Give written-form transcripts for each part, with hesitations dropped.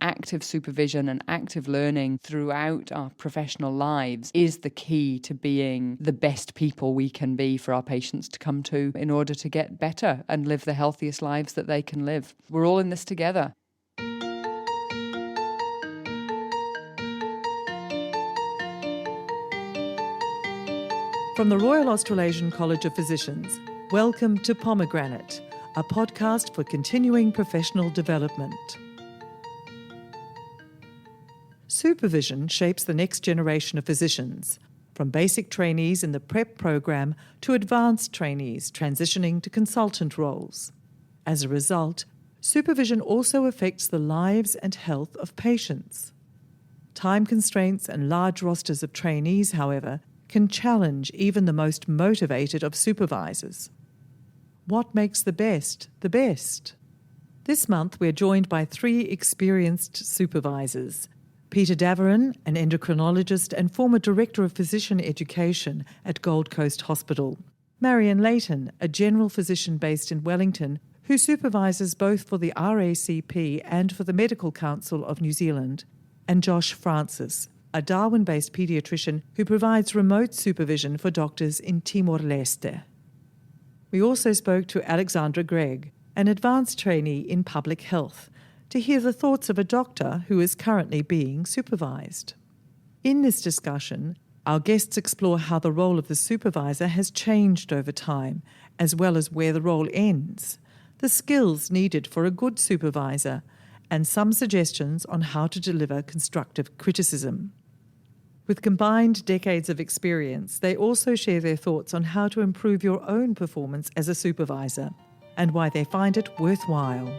active supervision and active learning throughout our professional lives is the key to being the best people we can be for our patients to come to in order to get better and live the healthiest lives that they can live. We're all in this together. From the Royal Australasian College of Physicians, welcome to Pomegranate, a podcast for continuing professional development. Supervision shapes the next generation of physicians, from basic trainees in the PrEP program to advanced trainees transitioning to consultant roles. As a result, supervision also affects the lives and health of patients. Time constraints and large rosters of trainees, however, can challenge even the most motivated of supervisors. What makes the best the best? This month we're joined by 3 experienced supervisors: Peter Davoren, an endocrinologist and former Director of Physician Education at Gold Coast Hospital; Marion Leighton, a general physician based in Wellington, who supervises both for the RACP and for the Medical Council of New Zealand; and Josh Francis, a Darwin-based paediatrician who provides remote supervision for doctors in Timor-Leste. We also spoke to Alexandra Greig, an advanced trainee in public health, to hear the thoughts of a doctor who is currently being supervised. In this discussion, our guests explore how the role of the supervisor has changed over time, as well as where the role ends, the skills needed for a good supervisor, and some suggestions on how to deliver constructive criticism. With combined decades of experience, they also share their thoughts on how to improve your own performance as a supervisor and why they find it worthwhile.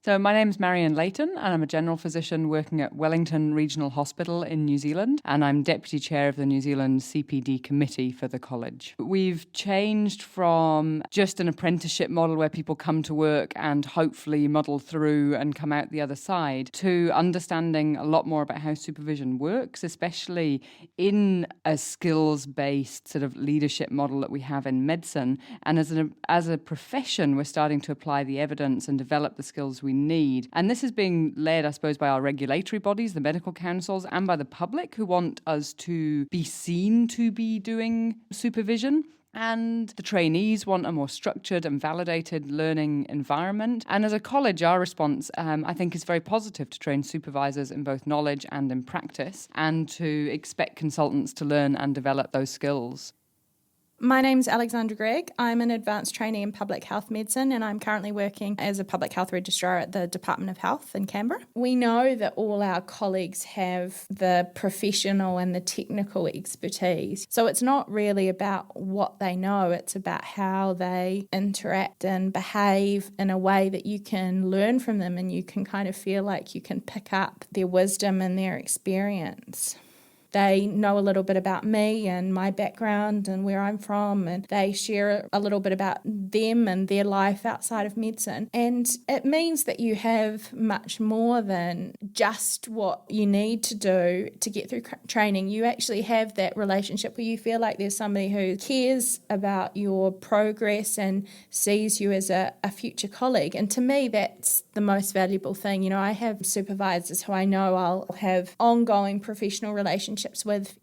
So my name's Marion Leighton and I'm a general physician working at Wellington Regional Hospital in New Zealand, and I'm Deputy Chair of the New Zealand CPD Committee for the college. We've changed from just an apprenticeship model where people come to work and hopefully muddle through and come out the other side to understanding a lot more about how supervision works, especially in a skills-based sort of leadership model that we have in medicine. And as a profession, we're starting to apply the evidence and develop the skills we need. And this is being led, I suppose, by our regulatory bodies, the medical councils, and by the public who want us to be seen to be doing supervision. And the trainees want a more structured and validated learning environment. And as a college, our response, I think, is very positive to train supervisors in both knowledge and in practice, and to expect consultants to learn and develop those skills. My name's Alexandra Greig. I'm an advanced trainee in public health medicine, and I'm currently working as a public health registrar at the Department of Health in Canberra. We know that all our colleagues have the professional and the technical expertise. So it's not really about what they know, it's about how they interact and behave in a way that you can learn from them and you can kind of feel like you can pick up their wisdom and their experience. They know a little bit about me and my background and where I'm from, and they share a little bit about them and their life outside of medicine. And it means that you have much more than just what you need to do to get through training. You actually have that relationship where you feel like there's somebody who cares about your progress and sees you as a future colleague. And to me, that's the most valuable thing. You know, I have supervisors who I know I'll have ongoing professional relationships with.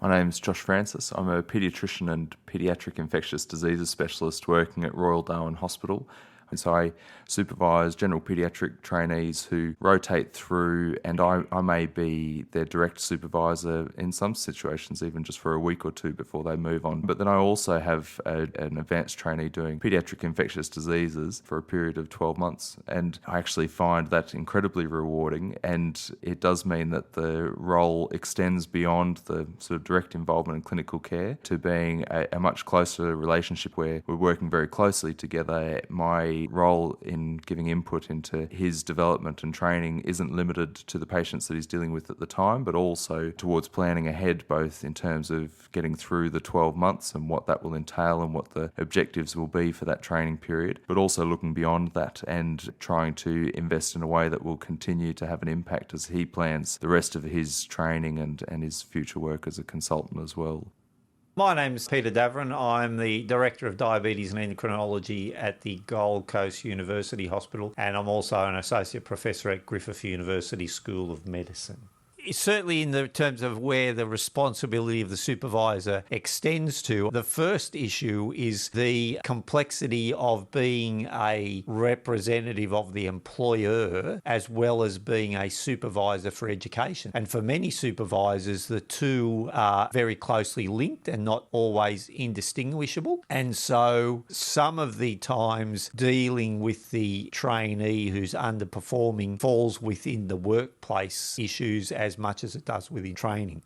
My name's Josh Francis. I'm a paediatrician and paediatric infectious diseases specialist working at Royal Darwin Hospital. And so I supervise general paediatric trainees who rotate through, and I may be their direct supervisor in some situations, even just for a week or two before they move on. But then I also have an advanced trainee doing paediatric infectious diseases for a period of 12 months. And I actually find that incredibly rewarding, and it does mean that the role extends beyond the sort of direct involvement in clinical care to being a much closer relationship where we're working very closely together. My role in giving input into his development and training isn't limited to the patients that he's dealing with at the time, but also towards planning ahead, both in terms of getting through the 12 months and what that will entail and what the objectives will be for that training period, but also looking beyond that and trying to invest in a way that will continue to have an impact as he plans the rest of his training and his future work as a consultant as well. My name's Peter Davoren. I'm the Director of Diabetes and Endocrinology at the Gold Coast University Hospital, and I'm also an Associate Professor at Griffith University School of Medicine. Certainly in the terms of where the responsibility of the supervisor extends to, the first issue is the complexity of being a representative of the employer as well as being a supervisor for education. And for many supervisors, the two are very closely linked and not always indistinguishable. And so some of the times dealing with the trainee who's underperforming falls within the workplace issues as much as it does within training.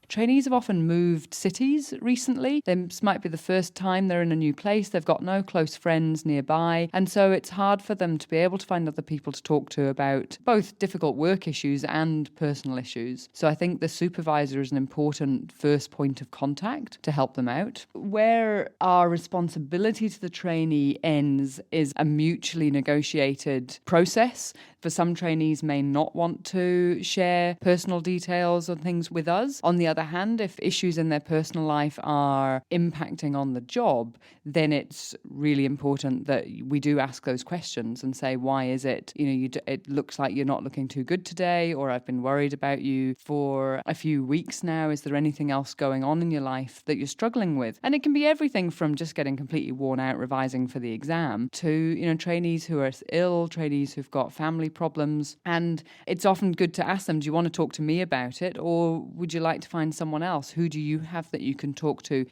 Trainees have often moved cities recently. This might be the first time they're in a new place. They've got no close friends nearby. And so it's hard for them to be able to find other people to talk to about both difficult work issues and personal issues. So I think the supervisor is an important first point of contact to help them out. Where our responsibility to the trainee ends is a mutually negotiated process. For some trainees may not want to share personal details and things with us. On the other hand, if issues in their personal life are impacting on the job, then it's really important that we do ask those questions and say, why is it, it looks like you're not looking too good today, or I've been worried about you for a few weeks now. Is there anything else going on in your life that you're struggling with? And it can be everything from just getting completely worn out revising for the exam to, trainees who are ill, trainees who've got family problems. And it's often good to ask them, do you want to talk to me about it, or would you like to find someone else? Who do you have that you can talk to?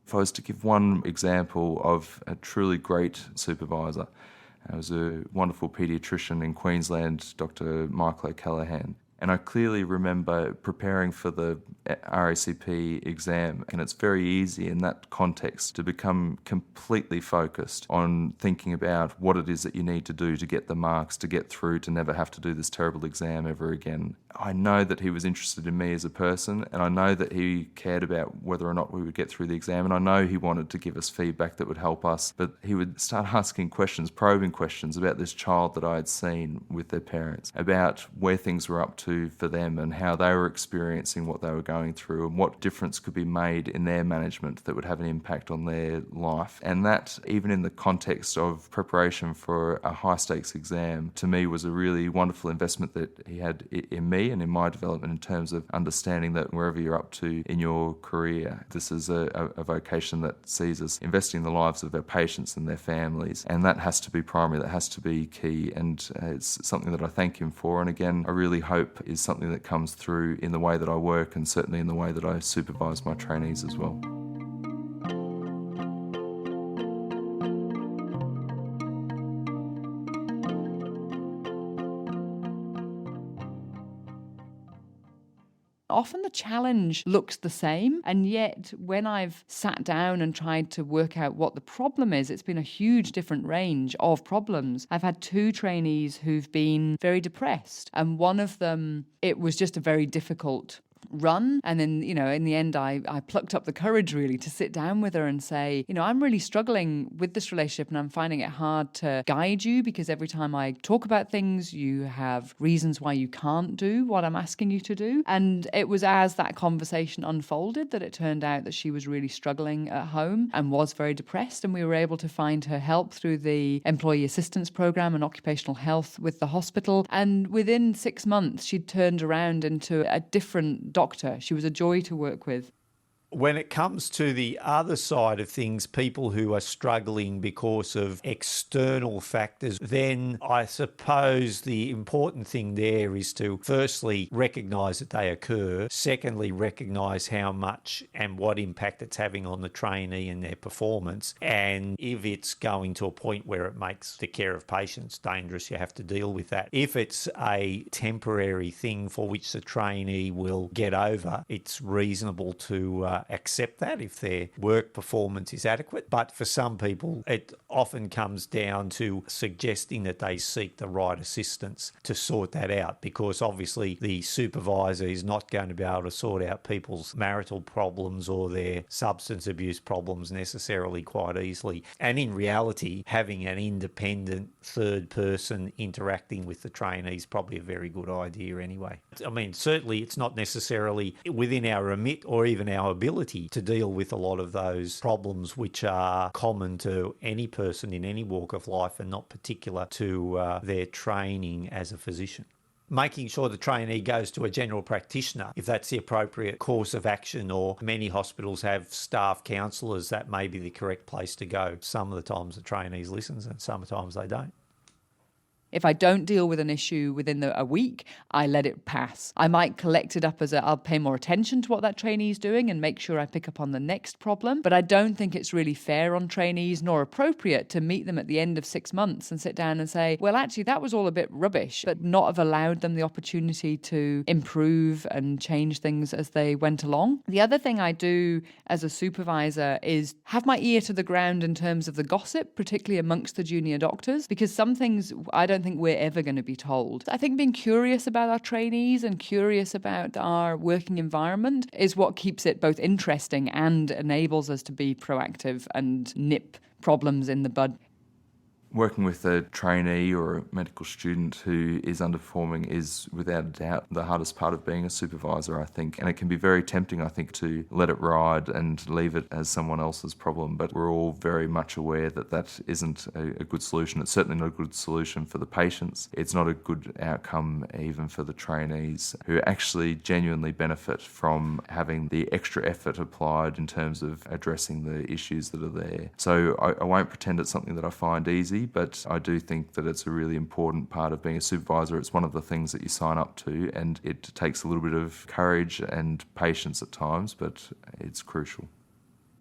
If I was to give one example of a truly great supervisor, it was a wonderful paediatrician in Queensland, Dr Michael O'Callaghan. And I clearly remember preparing for the RACP exam, and it's very easy in that context to become completely focused on thinking about what it is that you need to do to get the marks, to get through, to never have to do this terrible exam ever again. I know that he was interested in me as a person, and I know that he cared about whether or not we would get through the exam, and I know he wanted to give us feedback that would help us, but he would start asking questions, probing questions about this child that I had seen with their parents, about where things were up to for them and how they were experiencing what they were going through and what difference could be made in their management that would have an impact on their life. And that, even in the context of preparation for a high-stakes exam, to me was a really wonderful investment that he had in me and in my development in terms of understanding that wherever you're up to in your career, this is a vocation that sees us investing in the lives of our patients and their families. And that has to be primary, that has to be key. And it's something that I thank him for. And again, I really hope is something that comes through in the way that I work and certainly in the way that I supervise my trainees as well. Often the challenge looks the same, and yet when I've sat down and tried to work out what the problem is, it's been a huge different range of problems. I've had 2 trainees who've been very depressed, and one of them, it was just a very difficult run. And then, in the end, I plucked up the courage really to sit down with her and say, I'm really struggling with this relationship and I'm finding it hard to guide you because every time I talk about things, you have reasons why you can't do what I'm asking you to do. And it was as that conversation unfolded that it turned out that she was really struggling at home and was very depressed. And we were able to find her help through the employee assistance program and occupational health with the hospital. And within 6 months, she'd turned around into a different doctor. She was a joy to work with. When it comes to the other side of things, people who are struggling because of external factors, then I suppose the important thing there is to firstly recognise that they occur, secondly recognise how much and what impact it's having on the trainee and their performance, and if it's going to a point where it makes the care of patients dangerous, you have to deal with that. If it's a temporary thing for which the trainee will get over, it's reasonable to accept that if their work performance is adequate. But for some people, it often comes down to suggesting that they seek the right assistance to sort that out, because obviously the supervisor is not going to be able to sort out people's marital problems or their substance abuse problems necessarily quite easily. And in reality, having an independent third person interacting with the trainee is probably a very good idea anyway. I mean, certainly it's not necessarily within our remit or even our ability ability to deal with a lot of those problems which are common to any person in any walk of life and not particular to their training as a physician. Making sure the trainee goes to a general practitioner if that's the appropriate course of action, or many hospitals have staff counsellors, that may be the correct place to go. Some of the times the trainees listen and sometimes they don't. If I don't deal with an issue within a week, I let it pass. I might collect it up I'll pay more attention to what that trainee is doing and make sure I pick up on the next problem. But I don't think it's really fair on trainees nor appropriate to meet them at the end of 6 months and sit down and say, well, actually, that was all a bit rubbish, but not have allowed them the opportunity to improve and change things as they went along. The other thing I do as a supervisor is have my ear to the ground in terms of the gossip, particularly amongst the junior doctors, because some things I don't think we're ever going to be told. I think being curious about our trainees and curious about our working environment is what keeps it both interesting and enables us to be proactive and nip problems in the bud. Working with a trainee or a medical student who is underperforming is without a doubt the hardest part of being a supervisor, I think. And it can be very tempting, I think, to let it ride and leave it as someone else's problem. But we're all very much aware that that isn't a good solution. It's certainly not a good solution for the patients. It's not a good outcome even for the trainees, who actually genuinely benefit from having the extra effort applied in terms of addressing the issues that are there. So I won't pretend it's something that I find easy, but I do think that it's a really important part of being a supervisor. It's one of the things that you sign up to, and it takes a little bit of courage and patience at times, but it's crucial.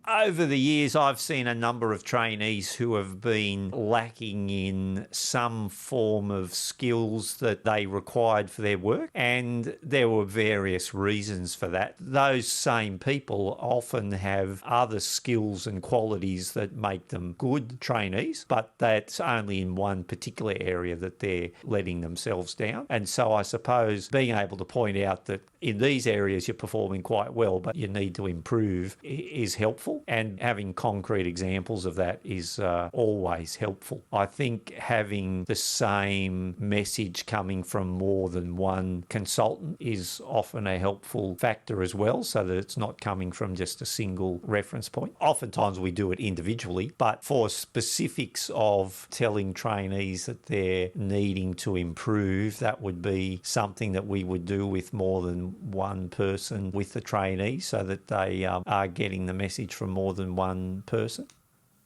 Over the years, I've seen a number of trainees who have been lacking in some form of skills that they required for their work, and there were various reasons for that. Those same people often have other skills and qualities that make them good trainees, but that's only in one particular area that they're letting themselves down. And so I suppose being able to point out that in these areas you're performing quite well, but you need to improve is helpful. And having concrete examples of that is always helpful. I think having the same message coming from more than one consultant is often a helpful factor as well, so that it's not coming from just a single reference point. Oftentimes we do it individually, but for specifics of telling trainees that they're needing to improve, that would be something that we would do with more than one person with the trainee, so that they are getting the message from more than one person.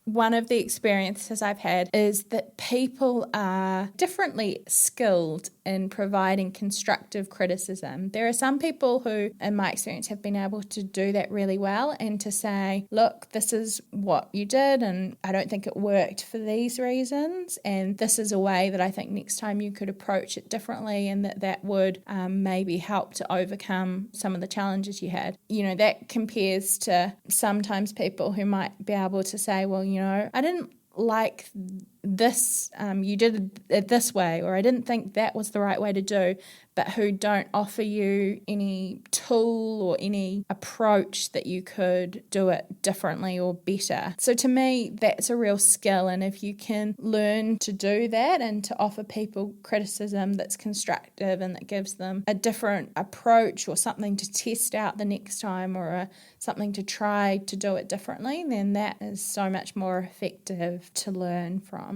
One of the experiences I've had is that people are differently skilled in providing constructive criticism. There are some people who, in my experience, have been able to do that really well and to say, look, this is what you did and I don't think it worked for these reasons, and this is a way that I think next time you could approach it differently, and that would maybe help to overcome some of the challenges you had. You know, that compares to sometimes people who might be able to say, well, you know, I didn't like this, you did it this way, or I didn't think that was the right way to do, but who don't offer you any tool or any approach that you could do it differently or better. So to me, that's a real skill, and if you can learn to do that and to offer people criticism that's constructive and that gives them a different approach or something to test out the next time, or something to try to do it differently, then that is so much more effective to learn from.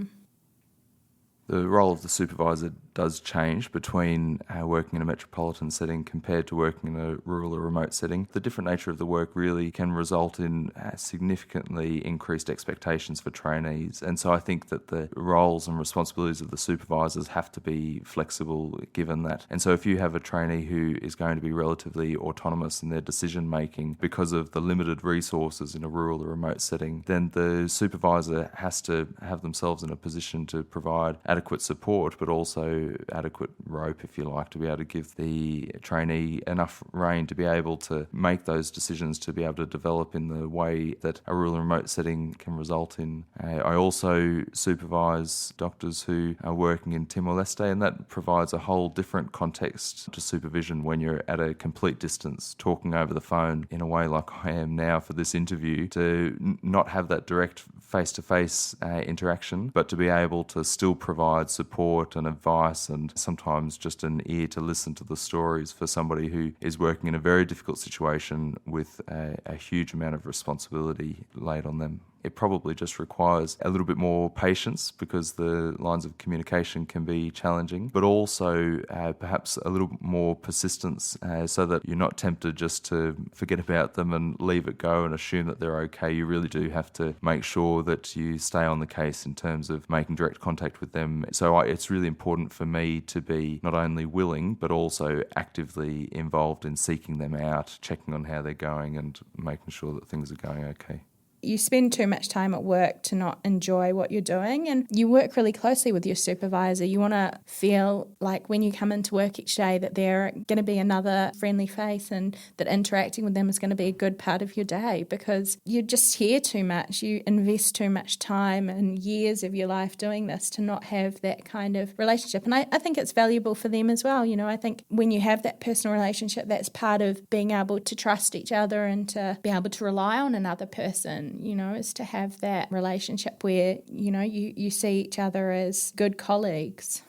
The role of the supervisor does change between working in a metropolitan setting compared to working in a rural or remote setting. The different nature of the work really can result in significantly increased expectations for trainees. And so I think that the roles and responsibilities of the supervisors have to be flexible given that. And so if you have a trainee who is going to be relatively autonomous in their decision making because of the limited resources in a rural or remote setting, then the supervisor has to have themselves in a position to provide adequate support, but also adequate rope, if you like, to be able to give the trainee enough rein to be able to make those decisions, to be able to develop in the way that a rural and remote setting can result in. I also supervise doctors who are working in Timor-Leste, and that provides a whole different context to supervision when you're at a complete distance, talking over the phone in a way like I am now for this interview, to not have that direct face-to-face interaction, but to be able to still provide support and advice and sometimes just an ear to listen to the stories for somebody who is working in a very difficult situation with a huge amount of responsibility laid on them. It probably just requires a little bit more patience because the lines of communication can be challenging, but also perhaps a little more persistence so that you're not tempted just to forget about them and leave it go and assume that they're okay. You really do have to make sure that you stay on the case in terms of making direct contact with them. So it's really important for me to be not only willing, but also actively involved in seeking them out, checking on how they're going and making sure that things are going okay. You spend too much time at work to not enjoy what you're doing, and you work really closely with your supervisor. You want to feel like when you come into work each day that they're going to be another friendly face and that interacting with them is going to be a good part of your day, because you just hear too much. You invest too much time and years of your life doing this to not have that kind of relationship. And I think it's valuable for them as well. You know, I think when you have that personal relationship, that's part of being able to trust each other and to be able to rely on another person. You know, is to have that relationship where, you know, you see each other as good colleagues.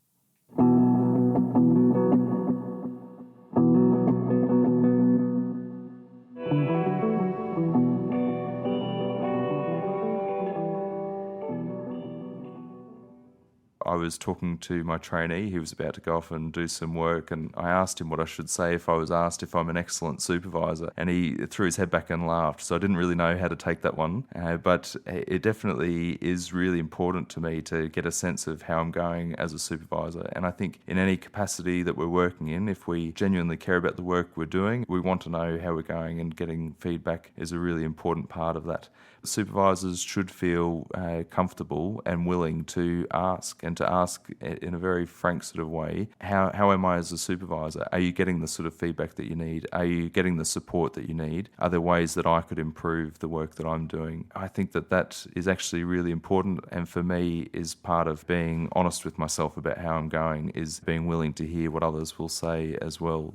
I was talking to my trainee. He was about to go off and do some work, and I asked him what I should say if I was asked if I'm an excellent supervisor, and he threw his head back and laughed. So I didn't really know how to take that one, but it definitely is really important to me to get a sense of how I'm going as a supervisor. And I think in any capacity that we're working in, if we genuinely care about the work we're doing, we want to know how we're going, and getting feedback is a really important part of that. Supervisors should feel comfortable and willing to ask, and to ask in a very frank sort of way, how am I as a supervisor? Are you getting the sort of feedback that you need? Are you getting the support that you need? Are there ways that I could improve the work that I'm doing? I think that is actually really important, and for me is part of being honest with myself about how I'm going, is being willing to hear what others will say as well.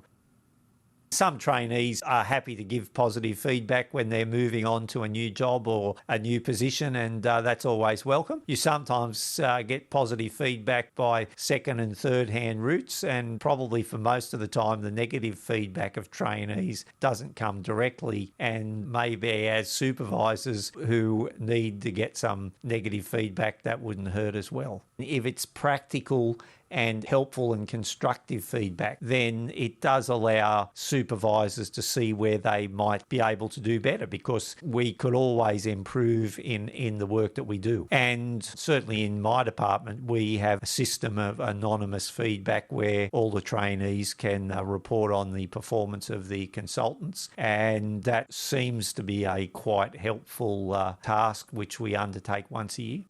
Some trainees are happy to give positive feedback when they're moving on to a new job or a new position, and that's always welcome. You sometimes get positive feedback by second and third hand routes, and probably for most of the time the negative feedback of trainees doesn't come directly, and maybe as supervisors who need to get some negative feedback, that wouldn't hurt as well. If it's practical and helpful and constructive feedback, then it does allow supervisors to see where they might be able to do better, because we could always improve in the work that we do. And certainly in my department, we have a system of anonymous feedback where all the trainees can report on the performance of the consultants, and that seems to be a quite helpful task which we undertake once a year.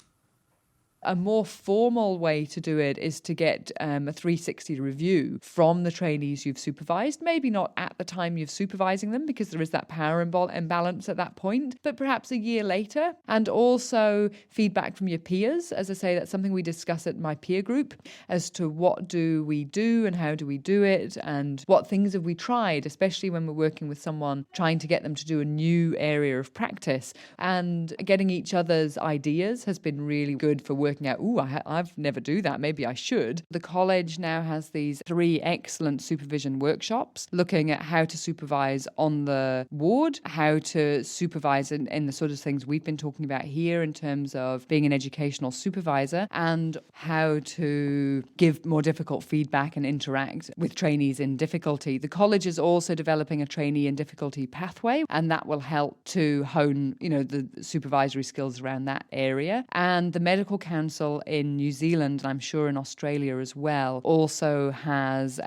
A more formal way to do it is to get a 360 review from the trainees you've supervised, maybe not at the time you're supervising them because there is that power imbalance at that point, but perhaps a year later. And also feedback from your peers. As I say, that's something we discuss at my peer group as to what do we do and how do we do it and what things have we tried, especially when we're working with someone trying to get them to do a new area of practice. And getting each other's ideas has been really good for working out, I've never do that, maybe I should. The college now has these 3 excellent supervision workshops looking at how to supervise on the ward, how to supervise in the sort of things we've been talking about here in terms of being an educational supervisor, and how to give more difficult feedback and interact with trainees in difficulty. The college is also developing a trainee in difficulty pathway, and that will help to hone, the supervisory skills around that area. And the Medical Council in New Zealand, and I'm sure in Australia as well, also has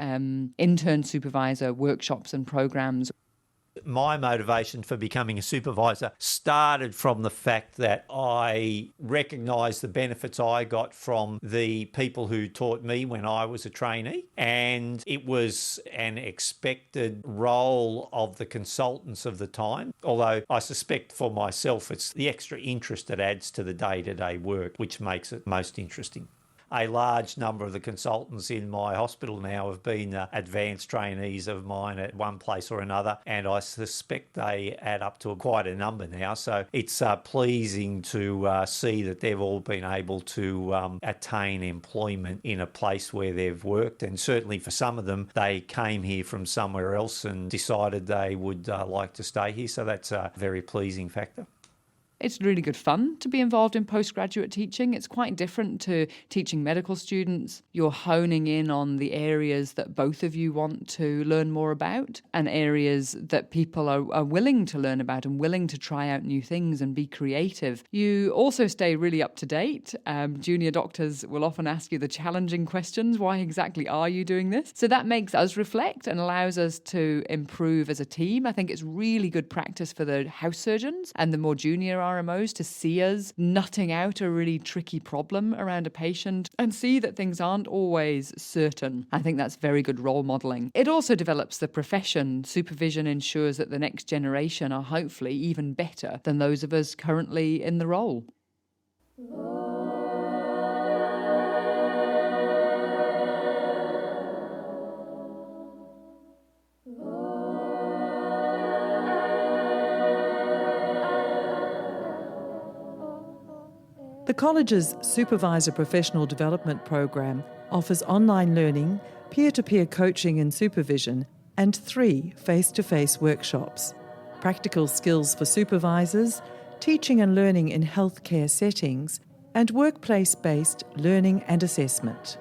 intern supervisor workshops and programs. My motivation for becoming a supervisor started from the fact that I recognised the benefits I got from the people who taught me when I was a trainee, and it was an expected role of the consultants of the time, although I suspect for myself it's the extra interest it adds to the day-to-day work which makes it most interesting. a large number of the consultants in my hospital now have been advanced trainees of mine at one place or another, and I suspect they add up to quite a number now. So it's pleasing to see that they've all been able to attain employment in a place where they've worked, and certainly for some of them, they came here from somewhere else and decided they would like to stay here. So that's a very pleasing factor. It's really good fun to be involved in postgraduate teaching. It's quite different to teaching medical students. You're honing in on the areas that both of you want to learn more about and areas that people are willing to learn about and willing to try out new things and be creative. You also stay really up to date. Junior doctors will often ask you the challenging questions. Why exactly are you doing this? So that makes us reflect and allows us to improve as a team. I think it's really good practice for the house surgeons and the more junior RMOs to see us nutting out a really tricky problem around a patient and see that things aren't always certain. I think that's very good role modelling. It also develops the profession. Supervision ensures that the next generation are hopefully even better than those of us currently in the role. The college's Supervisor Professional Development Program offers online learning, peer-to-peer coaching and supervision, and 3 face-to-face workshops: practical skills for supervisors, teaching and learning in healthcare settings, and workplace-based learning and assessment.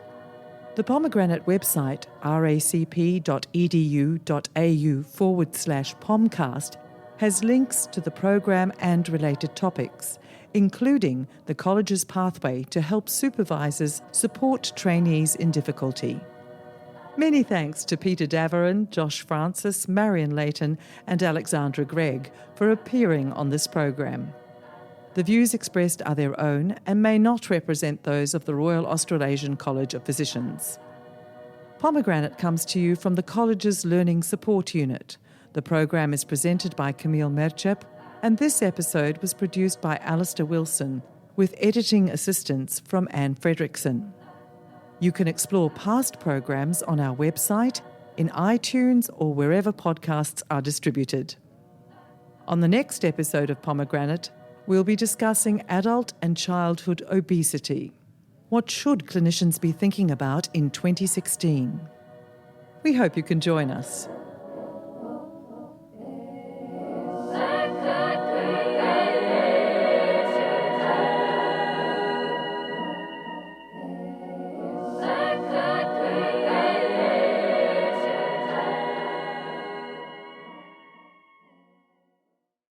The Pomegranate website, racp.edu.au/pomcast, has links to the program and related topics, including the college's pathway to help supervisors support trainees in difficulty. Many thanks to Peter Davoren, Josh Francis, Marion Leighton and Alexandra Greig for appearing on this program. The views expressed are their own and may not represent those of the Royal Australasian College of Physicians. Pomegranate comes to you from the college's Learning Support Unit. The program is presented by Camille Merchep, and this episode was produced by Alistair Wilson, with editing assistance from Anne Fredrickson. You can explore past programs on our website, in iTunes, or wherever podcasts are distributed. On the next episode of Pomegranate, we'll be discussing adult and childhood obesity. What should clinicians be thinking about in 2016? We hope you can join us.